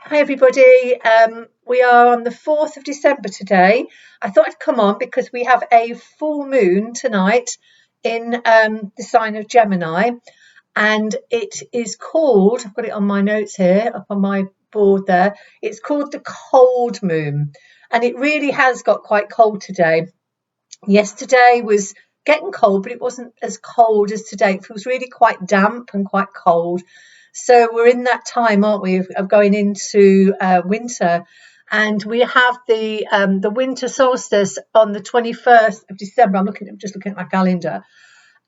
Hi everybody. We are on the 4th of December today. I thought I'd come on because we have a full moon tonight in the sign of Gemini, and it is called, I've got it on my notes here, up on my board there, it's called the cold moon, and it really has got quite cold today. Yesterday was getting cold, but it wasn't as cold as today. It feels really quite damp and quite cold. So we're in that time, aren't we, of going into winter, and we have the winter solstice on the 21st of December. I'm just looking at my calendar,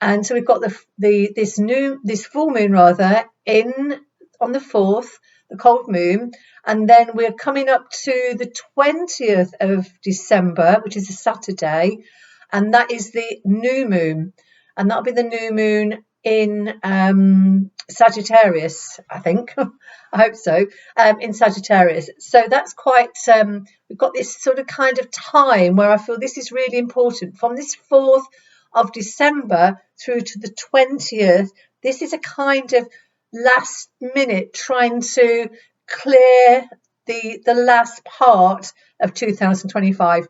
and so we've got this full moon rather in on the 4th, the cold moon, and then we're coming up to the 20th of December, which is a Saturday, and that is the new moon, and that'll be the new moon in Sagittarius, I think. I hope so. In Sagittarius. So that's quite, we've got this sort of kind of time where I feel this is really important. From this 4th of December through to the 20th, this is a kind of last minute trying to clear the last part of 2025.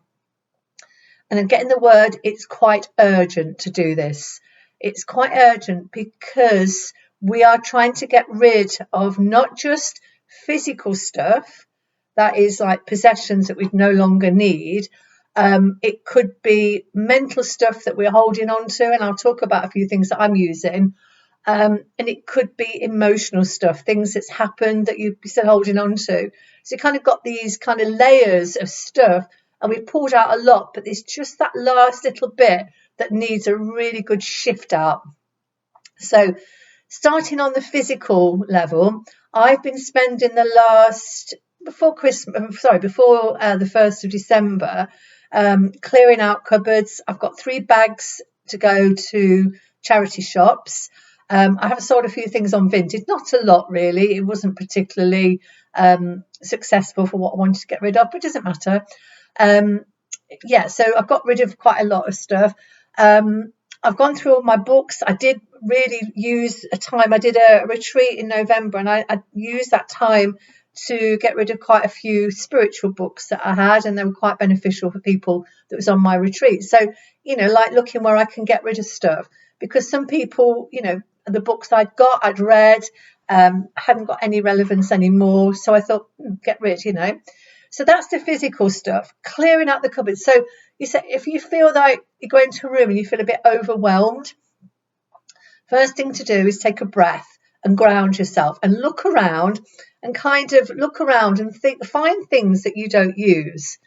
And I'm getting the word, it's quite urgent to do this. It's quite urgent because we are trying to get rid of not just physical stuff, that is like possessions that we no longer need. It could be mental stuff that we're holding on to, and I'll talk about a few things that I'm using. And it could be emotional stuff, things that's happened that you're still holding on to. So you kind of got these kind of layers of stuff, and we've pulled out a lot, but there's just that last little bit that needs a really good shift out. So starting on the physical level, I've been spending the last, before the 1st of December, clearing out cupboards. I've got 3 bags to go to charity shops. I have sold a few things on Vinted, not a lot really. It wasn't particularly successful for what I wanted to get rid of, but it doesn't matter. So I've got rid of quite a lot of stuff. I've gone through all my books. I did really use a time. I did a retreat in November, and I used that time to get rid of quite a few spiritual books that I had, and they were quite beneficial for people that was on my retreat. So, like looking where I can get rid of stuff, because some people, the books I'd read, hadn't got any relevance anymore. So I thought, get rid, So that's the physical stuff, clearing out the cupboards. So you say, if you feel like you go into a room and you feel a bit overwhelmed, first thing to do is take a breath and ground yourself and look around and find things that you don't use.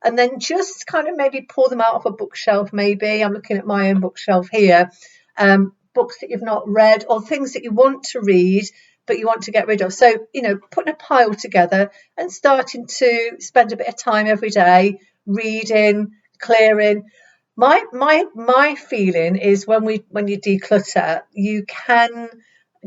And then just kind of maybe pull them out of a bookshelf. Maybe I'm looking at my own bookshelf here, books that you've not read or things that you want to read but you want to get rid of. So, putting a pile together and starting to spend a bit of time every day reading, clearing. My feeling is when you declutter, you can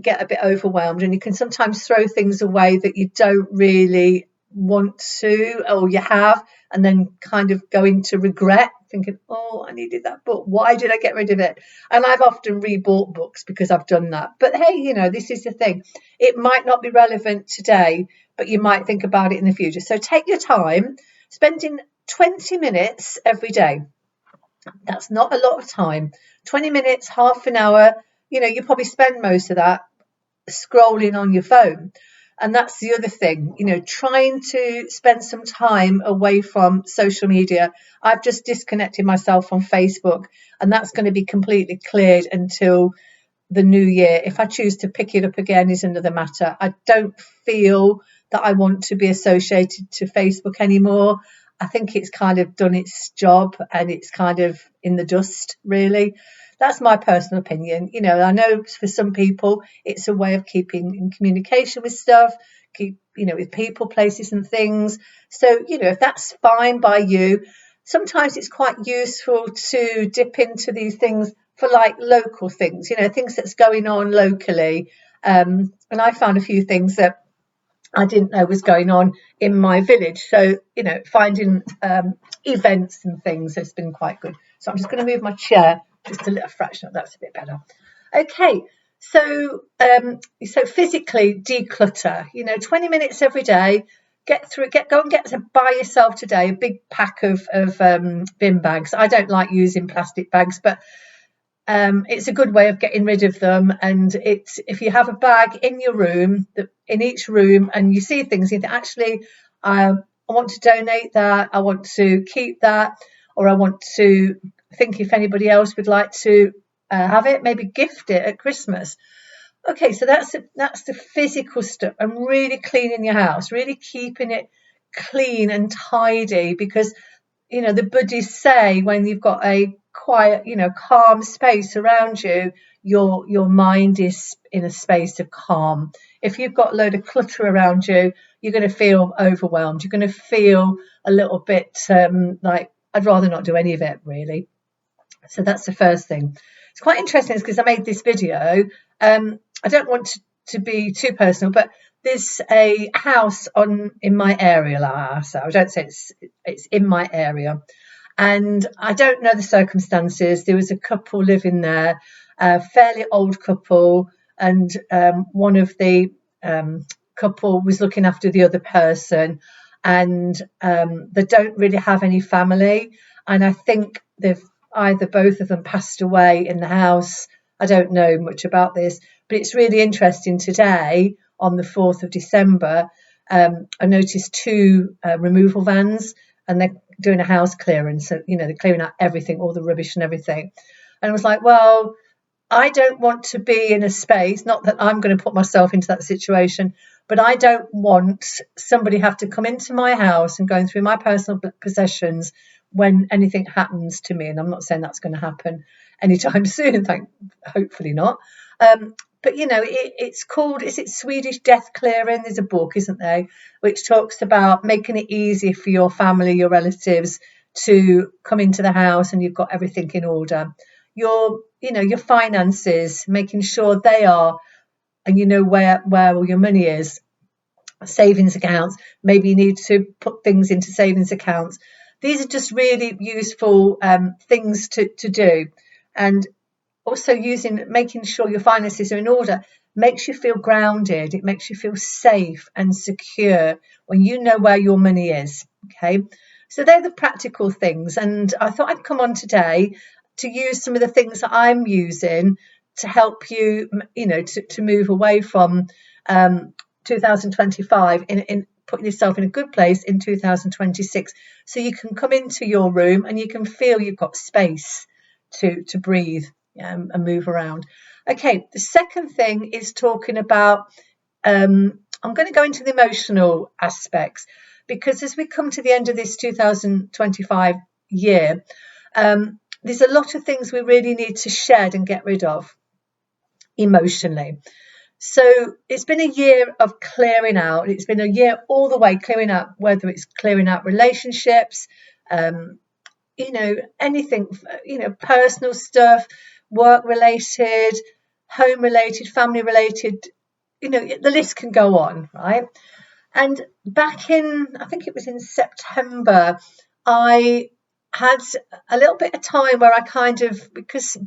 get a bit overwhelmed, and you can sometimes throw things away that you don't really want to, or you have, and then kind of go into regret, thinking, I needed that book, why did I get rid of it? And I've often rebought books because I've done that. But hey, this is the thing, it might not be relevant today, but you might think about it in the future. So take your time, spending 20 minutes every day. That's not a lot of time. 20 minutes, half an hour, you probably spend most of that scrolling on your phone. And that's the other thing, trying to spend some time away from social media. I've just disconnected myself from Facebook, and that's going to be completely cleared until the new year. If I choose to pick it up again is another matter. I don't feel that I want to be associated to Facebook anymore. I think it's kind of done its job and it's kind of in the dust, really. That's my personal opinion. I know for some people it's a way of keeping in communication with stuff, with people, places and things. So, if that's fine by you, sometimes it's quite useful to dip into these things for like local things, things that's going on locally. And I found a few things that I didn't know was going on in my village. So, finding events and things has been quite good. So I'm just going to move my chair just a little fraction. That's a bit better. Okay. So physically declutter, 20 minutes every day, go and buy yourself today a big pack of bin bags. I don't like using plastic bags, but it's a good way of getting rid of them. And it's, if you have a bag in your room, in each room, and you see things, you think, actually, I want to donate that, I want to keep that, or I want to think if anybody else would like to have it, maybe gift it at Christmas. Okay, so that's the physical stuff, and really cleaning your house, really keeping it clean and tidy, because the Buddhists say when you've got a quiet, calm space around you, your mind is in a space of calm. If you've got a load of clutter around you, you're going to feel overwhelmed. You're going to feel a little bit like, I'd rather not do any of it, really. So that's the first thing. It's quite interesting because I made this video. I don't want to be too personal, but there's a house in my area. So I don't say it's in my area, and I don't know the circumstances. There was a couple living there, a fairly old couple, and one of the couple was looking after the other person, and they don't really have any family, and I think they've either both of them passed away in the house. I don't know much about this, but it's really interesting. Today, on the 4th of December, I noticed 2 removal vans, and they're doing a house clearance. So, they're clearing out everything, all the rubbish and everything. And I was like, well, I don't want to be in a space, not that I'm going to put myself into that situation, but I don't want somebody have to come into my house and going through my personal possessions when anything happens to me. And I'm not saying that's going to happen anytime soon, hopefully not. But it's called, is it Swedish death clearing? There's a book, isn't there, which talks about making it easy for your family, your relatives, to come into the house and you've got everything in order. Your finances, making sure they are, and where all your money is. Savings accounts, maybe you need to put things into savings accounts. These are just really useful things to do. And also making sure your finances are in order makes you feel grounded. It makes you feel safe and secure when you know where your money is. Okay, so they're the practical things. And I thought I'd come on today to use some of the things that I'm using to help you, to move away from 2025 in putting yourself in a good place in 2026, so you can come into your room and you can feel you've got space to breathe and move around. Okay, the second thing is talking about, I'm going to go into the emotional aspects, because as we come to the end of this 2025 year, there's a lot of things we really need to shed and get rid of emotionally. So it's been a year of clearing out. It's been a year all the way clearing out, whether it's clearing out relationships, anything, personal stuff, work related, home related, family related, the list can go on, right? And back in, I think it was in September, I had a little bit of time where I kind of, because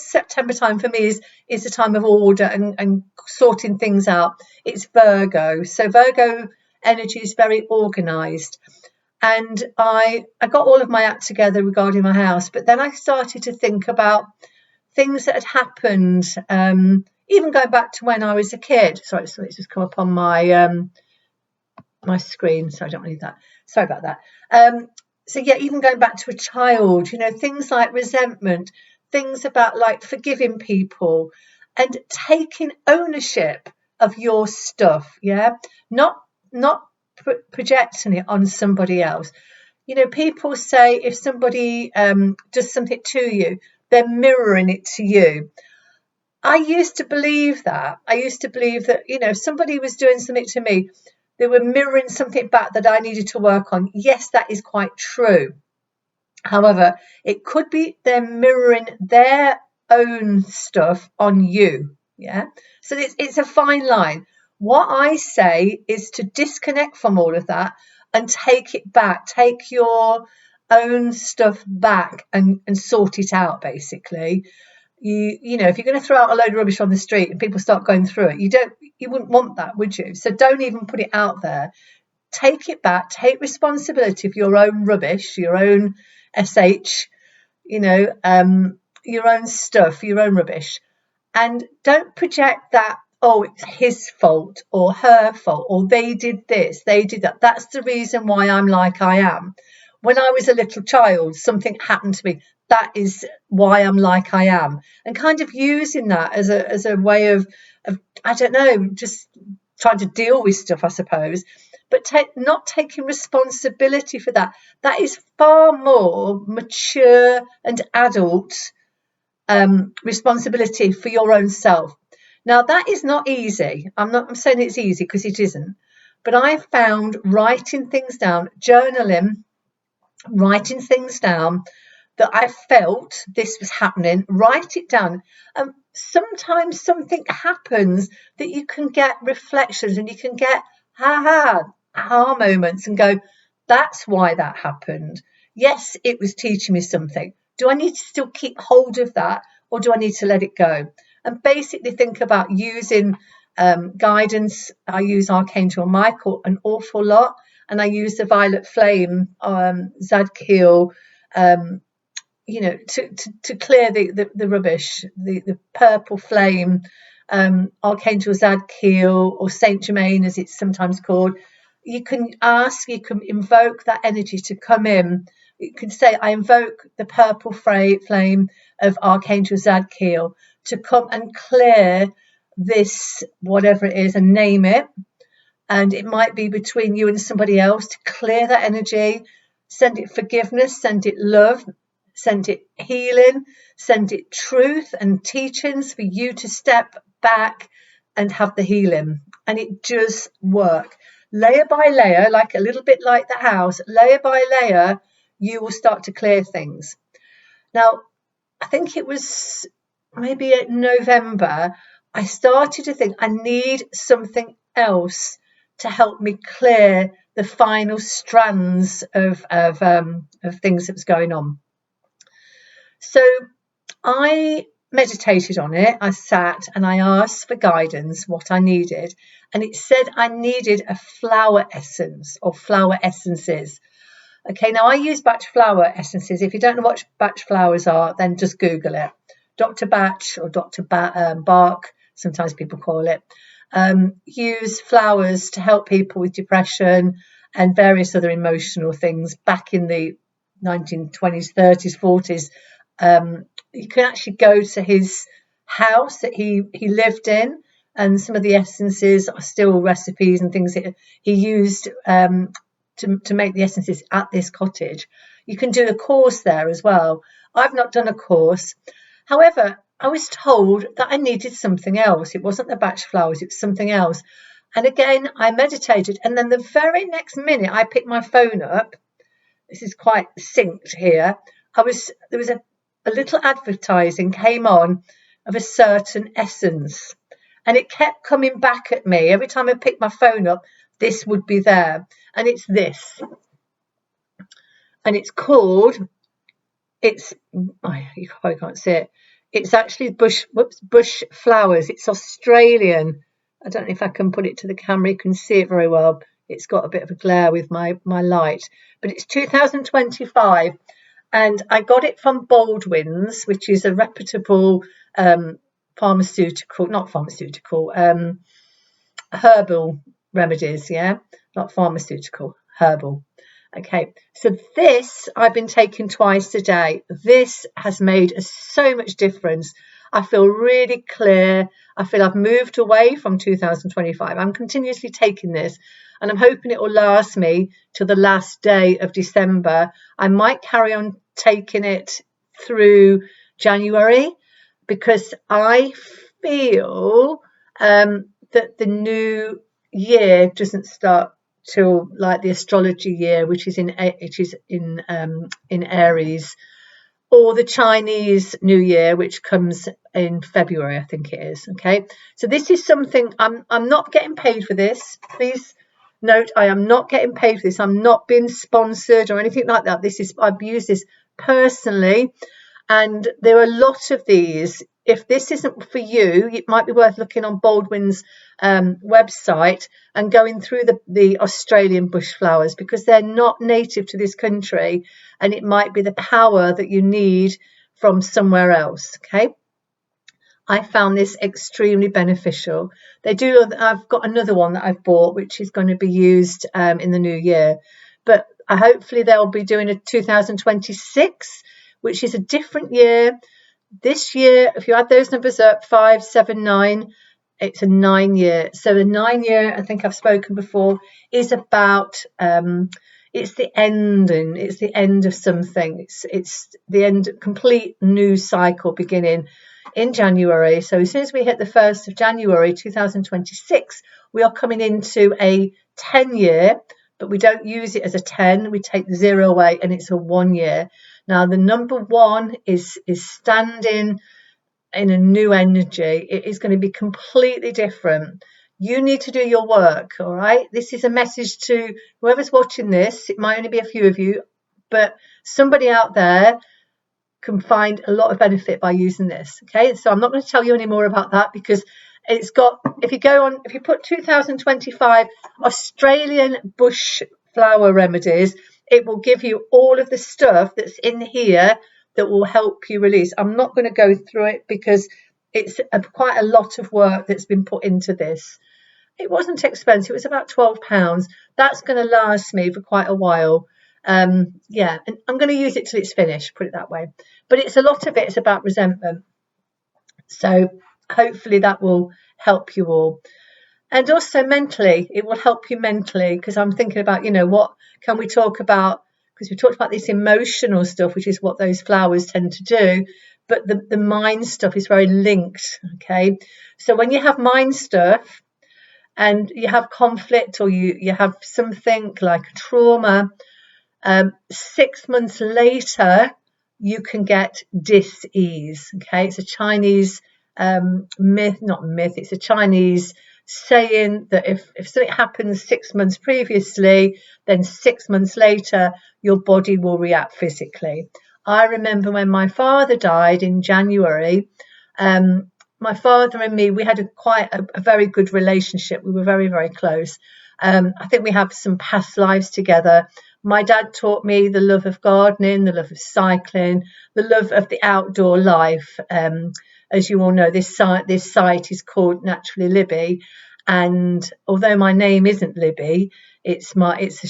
September time for me is the time of order and sorting things out. It's Virgo. So Virgo energy is very organized. And I got all of my act together regarding my house, but then I started to think about things that had happened, even going back to when I was a kid. Sorry, so let's just come up on my my screen, so I don't need that. Sorry about that. So yeah, even going back to a child, things like resentment, things about like forgiving people and taking ownership of your stuff. Yeah, not projecting it on somebody else. People say if somebody does something to you, they're mirroring it to you. I used to believe that. If somebody was doing something to me, they were mirroring something back that I needed to work on. Yes, that is quite true. However, it could be they're mirroring their own stuff on you. Yeah. So it's a fine line. What I say is to disconnect from all of that and take it back. Take your own stuff back and sort it out, basically. If you're going to throw out a load of rubbish on the street and people start going through it, you wouldn't want that, would you? So don't even put it out there. take it back, take responsibility for your own rubbish, your own SH, your own stuff, your own rubbish. And don't project that, oh, it's his fault or her fault, or they did this, they did that. That's the reason why I'm like I am. When I was a little child, something happened to me. That is why I'm like I am. And kind of using that as a way of I don't know, just trying to deal with stuff, I suppose. But not taking responsibility for that. That is far more mature and adult responsibility for your own self. Now, that is not easy. I'm saying it's easy, because it isn't. But I found writing things down, journaling, writing things down that I felt this was happening, write it down. And sometimes something happens that you can get reflections, and you can get aha moments and go, that's why that happened. Yes, it was teaching me something. Do I need to still keep hold of that, or do I need to let it go? And basically think about using guidance. I use Archangel Michael an awful lot, and I use the violet flame, Zadkiel, to clear the rubbish, the purple flame, Archangel Zadkiel, or Saint Germain as it's sometimes called. You can invoke that energy to come in. You can say, I invoke the purple flame of Archangel Zadkiel to come and clear this, whatever it is, and name it. And it might be between you and somebody else, to clear that energy. Send it forgiveness, send it love, send it healing, send it truth and teachings for you to step back and have the healing. And it does work. Layer by layer, like a little bit like the house, layer by layer, you will start to clear things. Now, I think it was maybe in November, I started to think I need something else to help me clear the final strands of things that was going on. So I meditated on it. I sat and I asked for guidance, what I needed. And it said I needed a flower essence or flower essences. Okay, now I use Bach flower essences. If you don't know what Bach flowers are, then just Google it. Dr. Bach or Dr. Bach, sometimes people call it, use flowers to help people with depression and various other emotional things back in the 1920s, 30s, 40s. You can actually go to his house that he lived in, and some of the essences are still recipes and things that he used to make the essences at this cottage. You can do a course there as well. I've not done a course. However, I was told that I needed something else. It wasn't the Bach flowers, it was something else. And again, I meditated, and then the very next minute I picked my phone up. This is quite synced here. There was a little advertising came on of a certain essence, and it kept coming back at me every time I picked my phone up. This would be there, and it's this, and it's called. You probably can't see it. It's actually bush flowers. It's Australian. I don't know if I can put it to the camera. You can see it very well. It's got a bit of a glare with my light, but it's 2025, and I got it from Baldwin's, which is a reputable herbal remedies. Yeah, not pharmaceutical, herbal. Okay, so this I've been taking twice a day. This has made so much difference. I feel really clear. I feel I've moved away from 2025. I'm continuously taking this, and I'm hoping it will last me till the last day of December. I might carry on taking it through January, because I feel that the new year doesn't start till like the astrology year, which is in Aries, or the Chinese New Year, which comes in February, I think it is. Okay, so this is something I'm not getting paid for this. Please note, I am not getting paid for this. I'm not being sponsored or anything like that. I've used this personally, and there are a lot of these if this isn't for you, it might be worth looking on Baldwin's website and going through the Australian bush flowers, because they're not native to this country, and it might be the power that you need from somewhere else. Okay, I found this extremely beneficial. I've got another one that I've bought, which is going to be used in the new year, but hopefully they'll be doing a 2026, which is a different year. This year, if you add those numbers up, 5, 7, 9, it's a 9-year. So the 9-year, I think I've spoken before, is about it's the ending. It's the end of something. It's the end, complete new cycle beginning in January. So as soon as we hit the 1st of January 2026, we are coming into a 10-year, but we don't use it as a 10. We take the 0 away, and it's a 1-year. Now, the number 1 is standing in a new energy. It is going to be completely different. You need to do your work, all right? This is a message to whoever's watching this. It might only be a few of you, but somebody out there can find a lot of benefit by using this, okay? So I'm not going to tell you any more about that, because it's got, if you put 2025 Australian bush flower remedies, it will give you all of the stuff that's in here that will help you release. I'm not going to go through it because it's quite a lot of work that's been put into this. It wasn't expensive. It was about £12. That's going to last me for quite a while. Yeah, and I'm going to use it till it's finished, put it that way. But it's a lot of it is about resentment. So hopefully that will help you all. And also mentally, it will help you mentally, because I'm thinking about, what can we talk about? Because we talked about this emotional stuff, which is what those flowers tend to do. But the mind stuff is very linked, okay? So when you have mind stuff and you have conflict, or you have something like a trauma, 6 months later, you can get dis-ease, okay? It's a Chinese it's a Chinese saying that if something happens 6 months previously, then 6 months later, your body will react physically. I remember when my father died in January, my father and me, we had quite a very good relationship. We were very, very close. I think we have some past lives together. My dad taught me the love of gardening, the love of cycling, the love of the outdoor life. As you all know, this site is called Naturally Libby, and although my name isn't Libby, it's a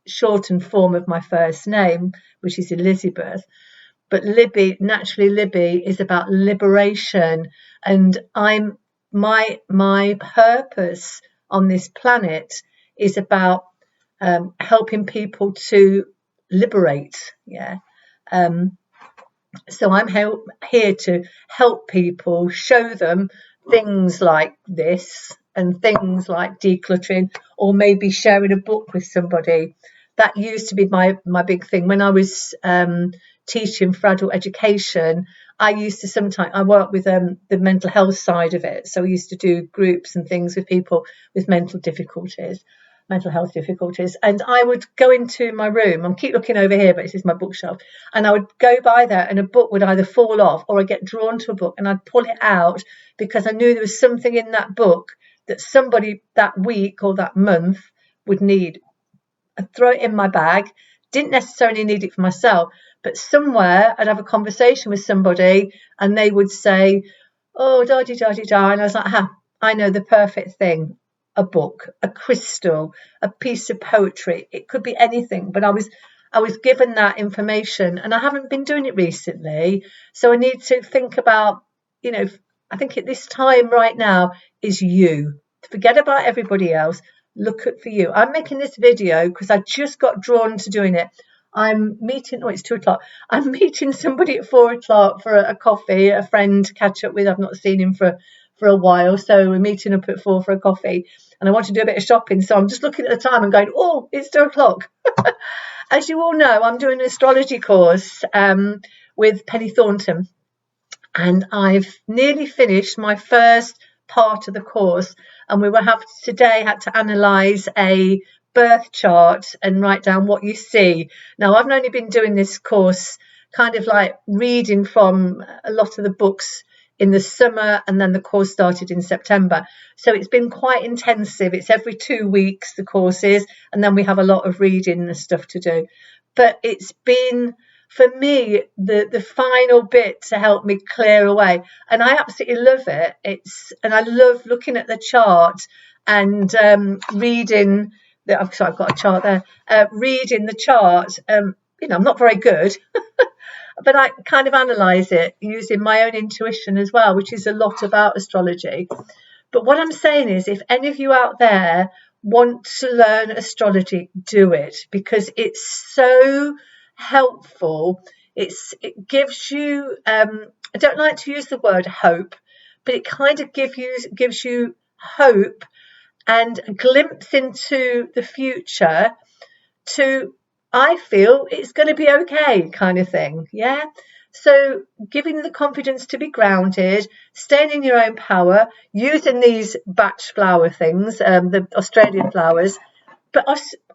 shortened form of my first name, which is Elizabeth. But Libby, Naturally Libby, is about liberation, and my purpose on this planet is about helping people to liberate. Yeah. So I'm here to help people, show them things like this and things like decluttering, or maybe sharing a book with somebody. That used to be my big thing. When I was teaching for adult education, I used to sometimes, I work with the mental health side of it. So I used to do groups and things with people with mental health difficulties. And I would go into my room, I keep looking over here, but this is my bookshelf, and I would go by there and a book would either fall off or I'd get drawn to a book and I'd pull it out because I knew there was something in that book that somebody that week or that month would need. I'd throw it in my bag, didn't necessarily need it for myself, but somewhere I'd have a conversation with somebody and they would say, oh, da-di-da-di-da, and I was like, I know the perfect thing. A book, a crystal, a piece of poetry. It could be anything, but I was given that information, and I haven't been doing it recently. So I need to think about, I think at this time right now is you. Forget about everybody else. Look for you. I'm making this video because I just got drawn to doing it. I'm meeting, it's 2:00. I'm meeting somebody at 4:00 for a coffee, a friend to catch up with. I've not seen him for a while. So we're meeting up at 4 for a coffee. And I want to do a bit of shopping. So I'm just looking at the time and going, oh, it's 2:00. As you all know, I'm doing an astrology course with Penny Thornton. And I've nearly finished my first part of the course. And we today had to analyse a birth chart and write down what you see. Now, I've only been doing this course kind of like reading from a lot of the books in the summer, and then the course started in September. So it's been quite intensive. It's every 2 weeks, the courses, and then we have a lot of reading and stuff to do. But it's been, for me, the final bit to help me clear away. And I absolutely love it. And I love looking at the chart and reading. I've got a chart there. Reading the chart. I'm not very good. But I kind of analyse it using my own intuition as well, which is a lot about astrology. But what I'm saying is, if any of you out there want to learn astrology, do it, because it's so helpful. It gives you, I don't like to use the word hope, but it kind of gives you hope and a glimpse into the future to, I feel it's going to be okay, kind of thing. Yeah. So giving the confidence to be grounded, staying in your own power, using these batch flower things, the Australian flowers. But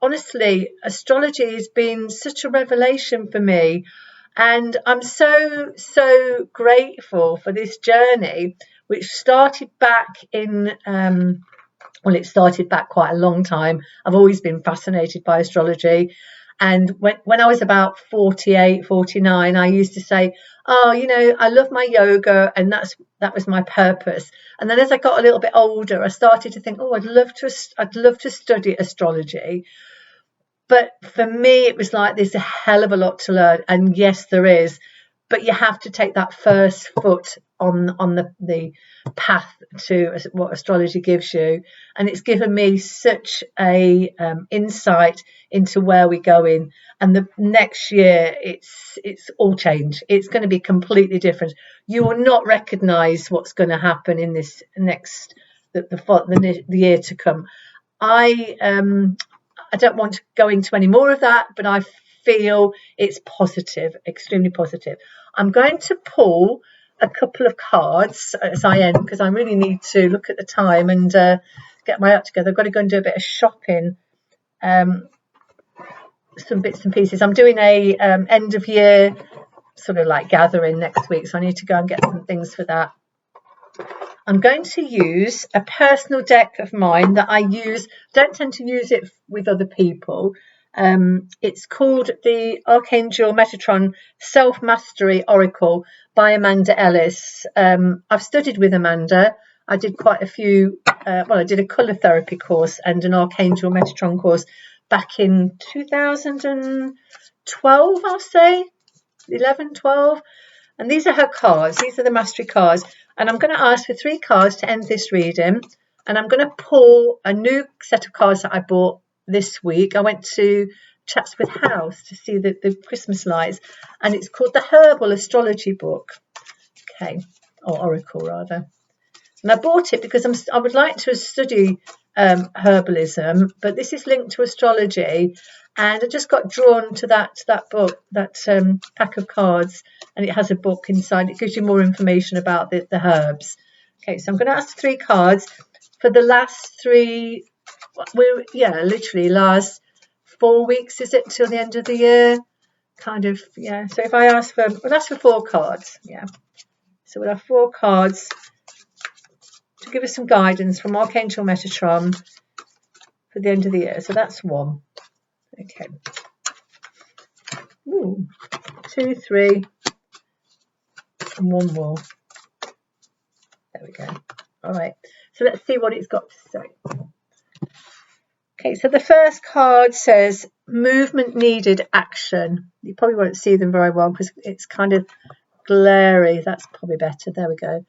honestly, astrology has been such a revelation for me. And I'm so, so grateful for this journey, which started back in, it started back quite a long time. I've always been fascinated by astrology. And when I was about 48, 49, I used to say, I love my yoga, and that was my purpose. And then as I got a little bit older, I started to think, I'd love to study astrology. But for me, it was like there's a hell of a lot to learn. And yes, there is. But you have to take that first foot on the path to what astrology gives you. And it's given me such a insight into where we're going. And the next year, it's all change. It's going to be completely different. You will not recognise what's going to happen in this next the year to come. I don't want to go into any more of that, but I feel it's positive, extremely positive. I'm going to pull a couple of cards as I end, because I really need to look at the time and get my act together. I've got to go and do a bit of shopping, some bits and pieces. I'm doing a end of year sort of like gathering next week, so I need to go and get some things for that. I'm going to use a personal deck of mine that I use. Don't tend to use it with other people. It's called the Archangel Metatron Self-Mastery Oracle by Amanda Ellis. I've studied with Amanda. I did quite a few, I did a colour therapy course and an Archangel Metatron course back in 2012, I'll say, 11, 12. And these are her cards. These are the mastery cards. And I'm going to ask for 3 cards to end this reading. And I'm going to pull a new set of cards that I bought this week. I went to Chatsworth House to see the Christmas lights. And it's called the Herbal Astrology Book. Okay. Or Oracle, rather. And I bought it because I would like to study herbalism. But this is linked to astrology. And I just got drawn to that book, that pack of cards, and it has a book inside. It gives you more information about the herbs. Okay, so I'm going to ask 3 cards for the last 3. Literally last 4 weeks, is it, till the end of the year? Kind of, yeah. So if I ask we'll ask for 4 cards, yeah. So we'll have 4 cards to give us some guidance from Archangel Metatron for the end of the year. So that's 1. Okay. Ooh, 2, 3, and 1 more. There we go. All right. So let's see what it's got to say. Okay, so the first card says movement needed, action. You probably won't see them very well because it's kind of glary. That's probably better. There we go.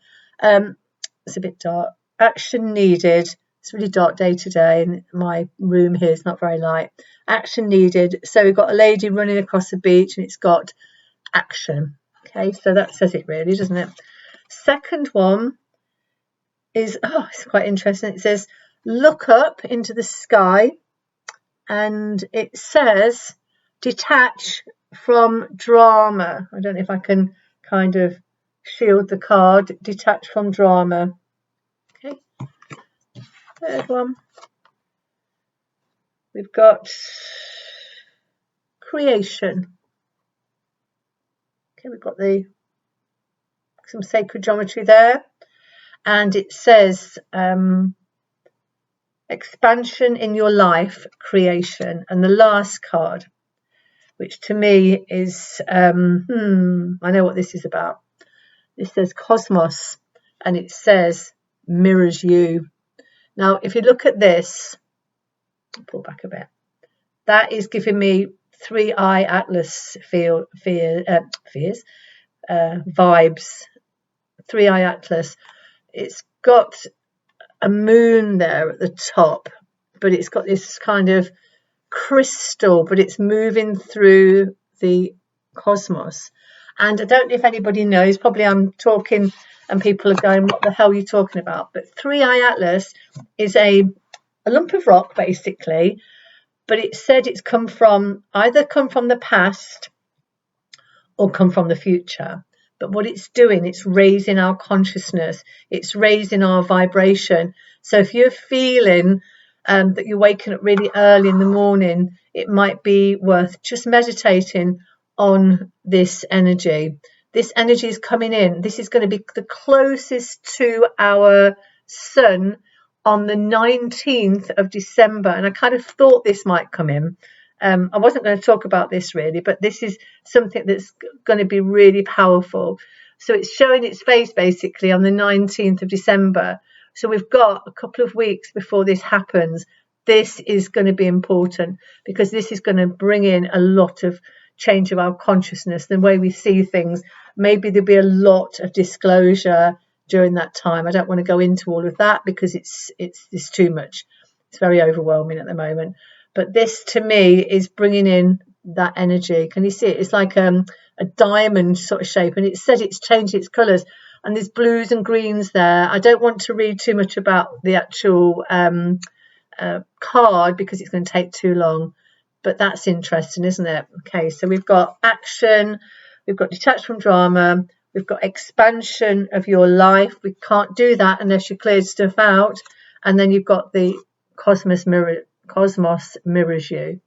It's a bit dark. Action needed. It's a really dark day today, and my room here is not very light. Action needed. So we've got a lady running across the beach, and it's got action. Okay, so that says it really, doesn't it? Second one is, it's quite interesting. It says, look up into the sky, and it says, detach from drama. I don't know if I can kind of shield the card. Detach from drama. Okay. Third one. We've got creation. Okay, we've got some sacred geometry there, and it says expansion in your life, creation, and the last card, which to me is I know what this is about. This says cosmos, and it says mirrors you. Now, if you look at this, I'll pull back a bit. That is giving me 3-eye atlas vibes. 3-eye atlas. It's got a moon there at the top, but it's got this kind of crystal, but it's moving through the cosmos. And I don't know if anybody knows, probably I'm talking and people are going, what the hell are you talking about? But 3-eye atlas is a lump of rock, basically, but it said it's either come from the past or come from the future. But what it's doing, it's raising our consciousness, it's raising our vibration. So if you're feeling that you're waking up really early in the morning, it might be worth just meditating on this energy. This energy is coming in. This is going to be the closest to our sun on the 19th of December. And I kind of thought this might come in. I wasn't going to talk about this really, but this is something that's going to be really powerful. So it's showing its face basically on the 19th of December. So we've got a couple of weeks before this happens. This is going to be important because this is going to bring in a lot of change of our consciousness, the way we see things. Maybe there'll be a lot of disclosure during that time. I don't want to go into all of that because it's too much. It's very overwhelming at the moment. But this to me is bringing in that energy. Can you see it? It's like a diamond sort of shape, and it said it's changed its colours, and there's blues and greens there. I don't want to read too much about the actual card because it's going to take too long, but that's interesting, isn't it? Okay, so we've got action, we've got detached from drama, we've got expansion of your life. We can't do that unless you cleared stuff out, and then you've got the cosmos mirrors you.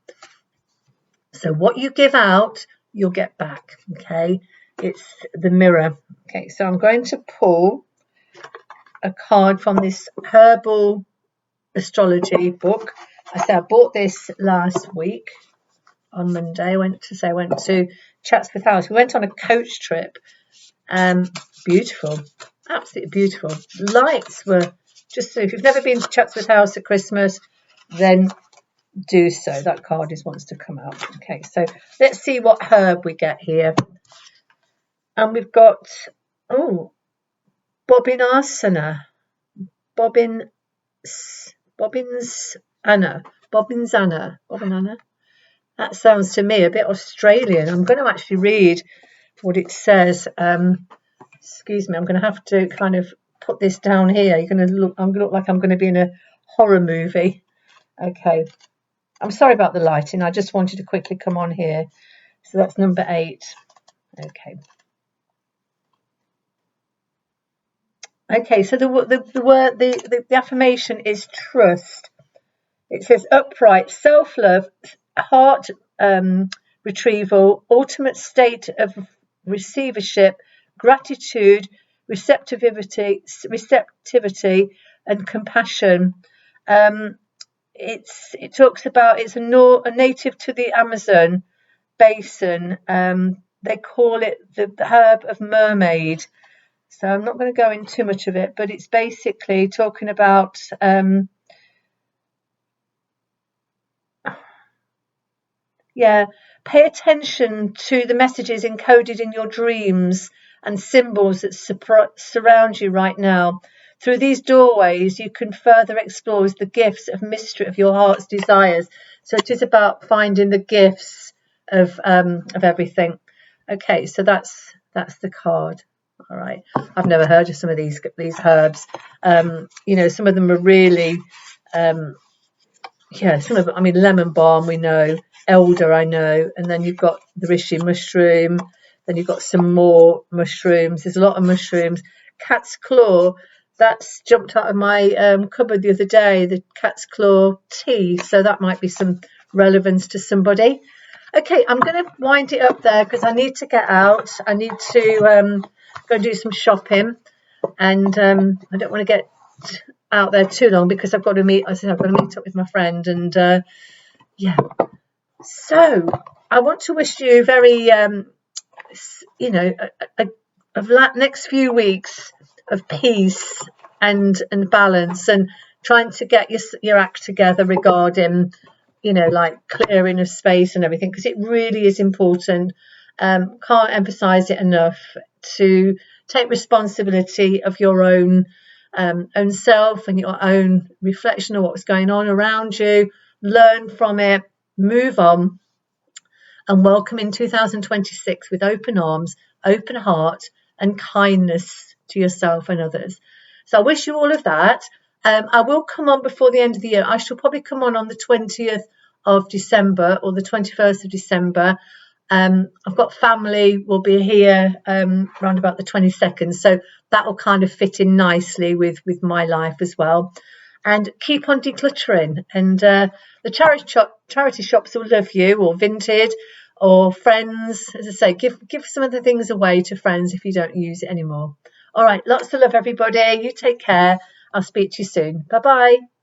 So what you give out, you'll get back. Okay, it's the mirror. Okay, so I'm going to pull a card from this herbal astrology book. I said I bought this last week on Monday. I went to Chatsworth House. We went on a coach trip. Beautiful, absolutely beautiful. Lights were just so. If you've never been to Chatsworth House at Christmas, then do so. That card wants to come out. Okay, so let's see what herb we get here. And we've got Bobbinasana. Bobbinzana. That sounds to me a bit Australian. I'm going to actually read what it says. Excuse me, I'm going to have to kind of put this down here. I'm going to look like I'm going to be in a horror movie. Okay. I'm sorry about the lighting. I just wanted to quickly come on here. So that's number 8. Okay. Okay, so the affirmation is trust. It says upright, self-love, heart retrieval, ultimate state of receivership, gratitude, receptivity, and compassion. It talks about it's a native to the Amazon basin. They call it the herb of mermaid. So I'm not going to go into too much of it, but it's basically talking about pay attention to the messages encoded in your dreams and symbols that surround you right now. Through these doorways, you can further explore the gifts of mystery of your heart's desires. So it is about finding the gifts of everything. Okay, so that's the card. All right, I've never heard of some of these herbs. Some of them are really, some of them. I mean, lemon balm we know, elder I know, and then you've got the reishi mushroom. Then you've got some more mushrooms. There's a lot of mushrooms. Cat's claw. That's jumped out of my cupboard the other day. The cat's claw tea. So that might be some relevance to somebody. Okay, I'm going to wind it up there because I need to get out. I need to go and do some shopping, and I don't want to get out there too long because I've got to meet. I said I've got to meet up with my friend, and yeah. So I want to wish you very, you know, next few weeks of peace and balance, and trying to get your act together regarding, you know, like clearing of space and everything, because it really is important. Can't emphasize it enough to take responsibility of your own self and your own reflection of what's going on around you. Learn from it, move on, and welcome in 2026 with open arms, open heart, and kindness to yourself and others. So I wish you all of that. I will come on before the end of the year. I shall probably come on the 20th of December or the 21st of December. I've got family will be here around about the 22nd, so that will kind of fit in nicely with my life as well. And keep on decluttering, and the charity shops will love you, or Vinted, or friends. As I say, give some of the things away to friends if you don't use it anymore. All right, lots of love, everybody. You take care. I'll speak to you soon. Bye bye.